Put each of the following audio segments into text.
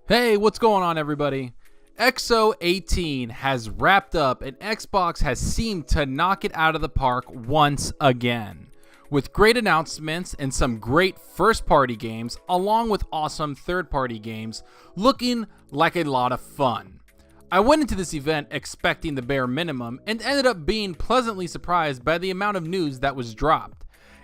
Hey, what's going on, everybody? X018 has wrapped up and Xbox has seemed to knock it out of the park once again. With great announcements and some great first-party games, along with awesome third-party games, looking like a lot of fun. I went into this event expecting the bare minimum and ended up being pleasantly surprised by the amount of news that was dropped.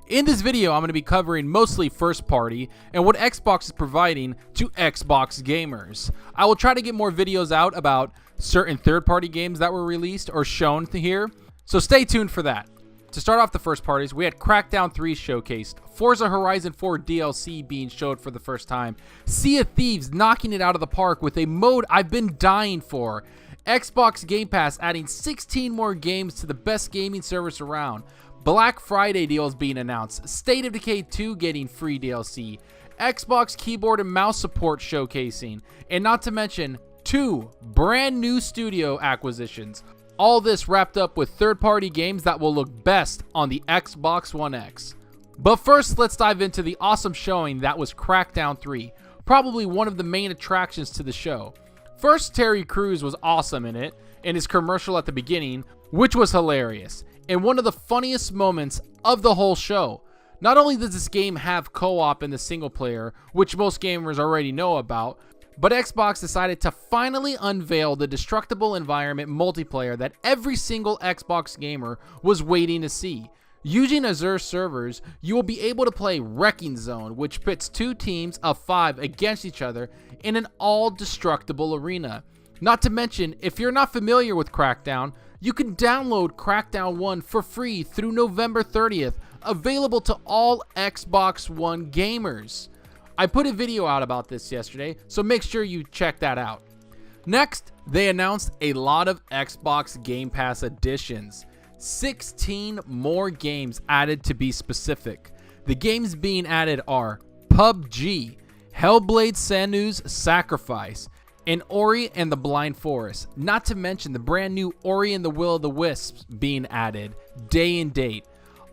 In this video, I'm going to be covering mostly first party and what Xbox is providing to Xbox gamers. I will try to get more videos out about certain third party games that were released or shown here, so stay tuned for that. To start off the first parties, we had Crackdown 3 showcased, Forza Horizon 4 DLC being showed for the first time, Sea of Thieves knocking it out of the park with a mode I've been dying for, Xbox Game Pass adding 16 more games to the best gaming service around, Black Friday deals being announced, State of Decay 2 getting free DLC, Xbox keyboard and mouse support showcasing, and not to mention 2 brand new studio acquisitions. All this wrapped up with third-party games that will look best on the Xbox One X. But first, let's dive into the awesome showing that was Crackdown 3, probably one of the main attractions to the show. First, Terry Crews was awesome in it, and his commercial at the beginning, which was hilarious, and one of the funniest moments of the whole show. Not only does this game have co-op in the single player, which most gamers already know about, but Xbox decided to finally unveil the destructible environment multiplayer that every single Xbox gamer was waiting to see. Using Azure servers, you will be able to play Wrecking Zone, which pits 2 teams of 5 against each other in an all-destructible arena. Not to mention, if you're not familiar with Crackdown, you can download Crackdown 1 for free through November 30th, available to all Xbox One gamers. I put a video out about this yesterday, so make sure you check that out. Next, they announced a lot of Xbox Game Pass additions. 16 more games added to be specific. The games being added are PUBG, Hellblade Senua's Sacrifice, and Ori and the Blind Forest, not to mention the brand new Ori and the Will of the Wisps being added day and date.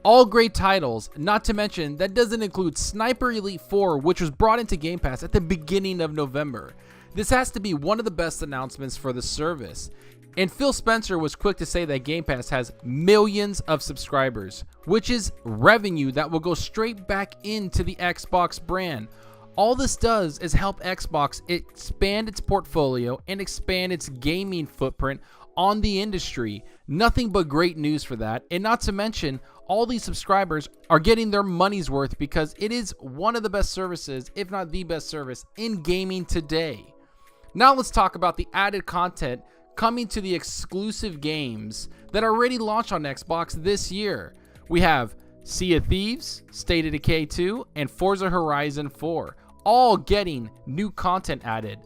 All great titles, not to mention that doesn't include Sniper Elite 4, which was brought into Game Pass at the beginning of November. This has to be one of the best announcements for the service. And Phil Spencer was quick to say that Game Pass has millions of subscribers, which is revenue that will go straight back into the Xbox brand. All this does is help Xbox expand its portfolio and expand its gaming footprint on the industry. Nothing but great news for that. And not to mention, all these subscribers are getting their money's worth because it is one of the best services, if not the best service, in gaming today. Now let's talk about the added content coming to the exclusive games that are already launched on Xbox this year. We have Sea of Thieves, State of Decay 2, and Forza Horizon 4. All getting new content added.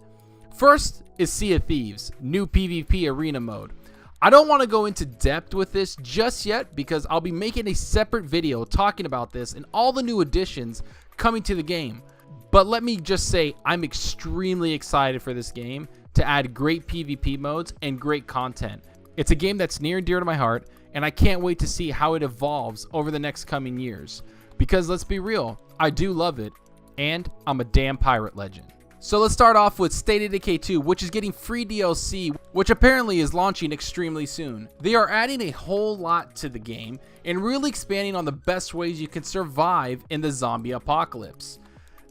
First is Sea of Thieves, new PvP arena mode. I don't want to go into depth with this just yet because I'll be making a separate video talking about this and all the new additions coming to the game. But let me just say I'm extremely excited for this game to add great PvP modes and great content. It's a game that's near and dear to my heart, and I can't wait to see how it evolves over the next coming years. Because let's be real, I do love it. And I'm a damn pirate legend. So let's start off with State of Decay 2, which is getting free DLC, which apparently is launching extremely soon. They are adding a whole lot to the game and really expanding on the best ways you can survive in the zombie apocalypse.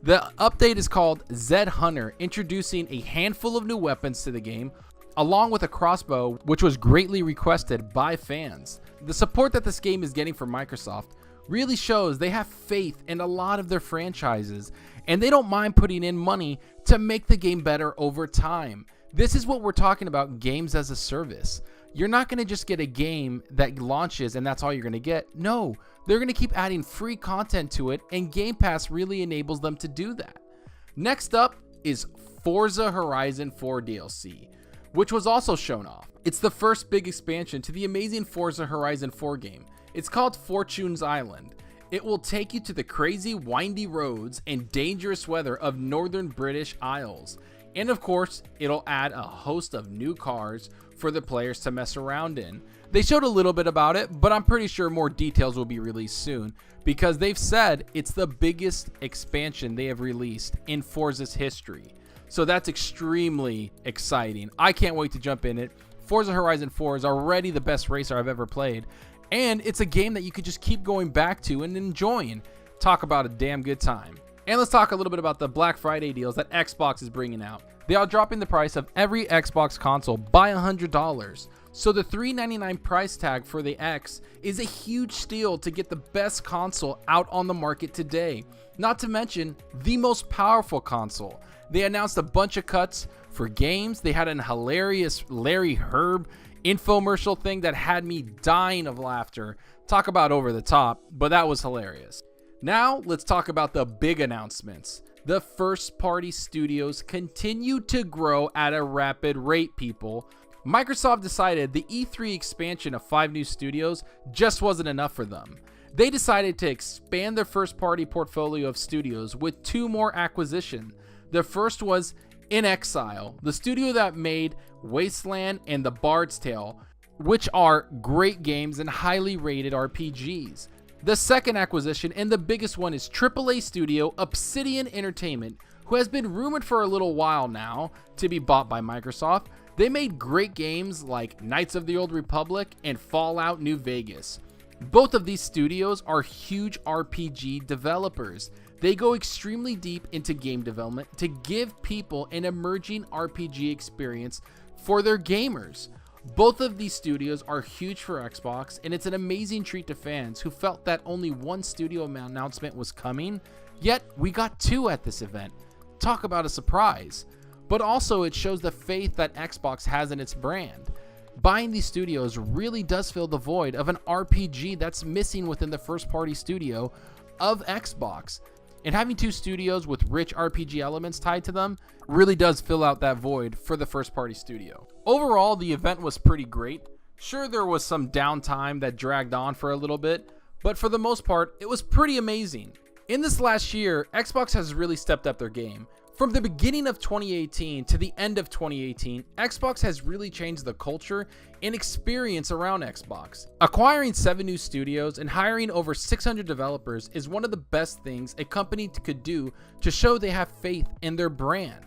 The update is called Zed Hunter, introducing a handful of new weapons to the game, along with a crossbow, which was greatly requested by fans. The support that this game is getting from Microsoft really shows they have faith in a lot of their franchises, and they don't mind putting in money to make the game better over time. This is what we're talking about, games as a service. You're not going to just get a game that launches and that's all you're going to get. No, they're going to keep adding free content to it, and Game Pass really enables them to do that. Next up is Forza Horizon 4 DLC, which was also shown off. It's the first big expansion to the amazing Forza Horizon 4 game. It's called Fortune's Island. It will take you to the crazy windy roads and dangerous weather of northern British Isles. And of course, it'll add a host of new cars for the players to mess around in. They showed a little bit about it, but I'm pretty sure more details will be released soon because they've said it's the biggest expansion they have released in Forza's history. So that's extremely exciting. I can't wait to jump in it. Forza Horizon 4 is already the best racer I've ever played, and it's a game that you could just keep going back to and enjoying. Talk about a damn good time. And let's talk a little bit about the Black Friday deals that Xbox is bringing out. They are dropping the price of every Xbox console by $100. So the $399 price tag for the X is a huge steal to get the best console out on the market today. Not to mention the most powerful console. They announced a bunch of cuts for games. They had an hilarious Larry Herb infomercial thing that had me dying of laughter. Talk about over the top, but that was hilarious. Now let's talk about the big announcements. The first party studios continue to grow at a rapid rate, people. Microsoft decided the E3 expansion of 5 new studios just wasn't enough for them. They decided to expand their first party portfolio of studios with 2 more acquisitions. The first was In Exile, the studio that made Wasteland and The Bard's Tale, which are great games and highly rated RPGs. The second acquisition, and the biggest one, is AAA studio Obsidian Entertainment, who has been rumored for a little while now to be bought by Microsoft. They made great games like Knights of the Old Republic and Fallout New Vegas. Both of these studios are huge RPG developers. They go extremely deep into game development to give people an emerging RPG experience for their gamers. Both of these studios are huge for Xbox, and it's an amazing treat to fans who felt that only one studio announcement was coming, yet we got 2 at this event. Talk about a surprise. But also it shows the faith that Xbox has in its brand. Buying these studios really does fill the void of an RPG that's missing within the first party studio of Xbox. And having 2 studios with rich RPG elements tied to them really does fill out that void for the first party studio. Overall, the event was pretty great. Sure, there was some downtime that dragged on for a little bit, but for the most part, it was pretty amazing. In this last year, Xbox has really stepped up their game. From the beginning of 2018 to the end of 2018, Xbox has really changed the culture and experience around Xbox. Acquiring 7 new studios and hiring over 600 developers is one of the best things a company could do to show they have faith in their brand.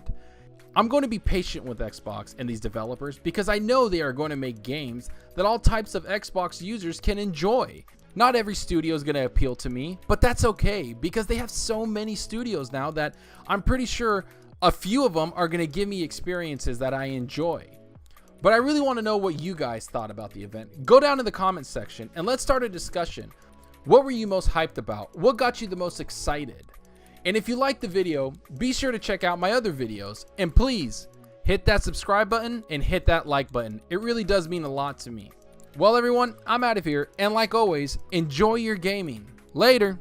I'm going to be patient with Xbox and these developers because I know they are going to make games that all types of Xbox users can enjoy. Not every studio is going to appeal to me, but that's okay because they have so many studios now that I'm pretty sure a few of them are going to give me experiences that I enjoy. But I really want to know what you guys thought about the event. Go down in the comments section and let's start a discussion. What were you most hyped about? What got you the most excited? And if you liked the video, be sure to check out my other videos. And please hit that subscribe button and hit that like button. It really does mean a lot to me. Well, everyone, I'm out of here, and like always, enjoy your gaming. Later.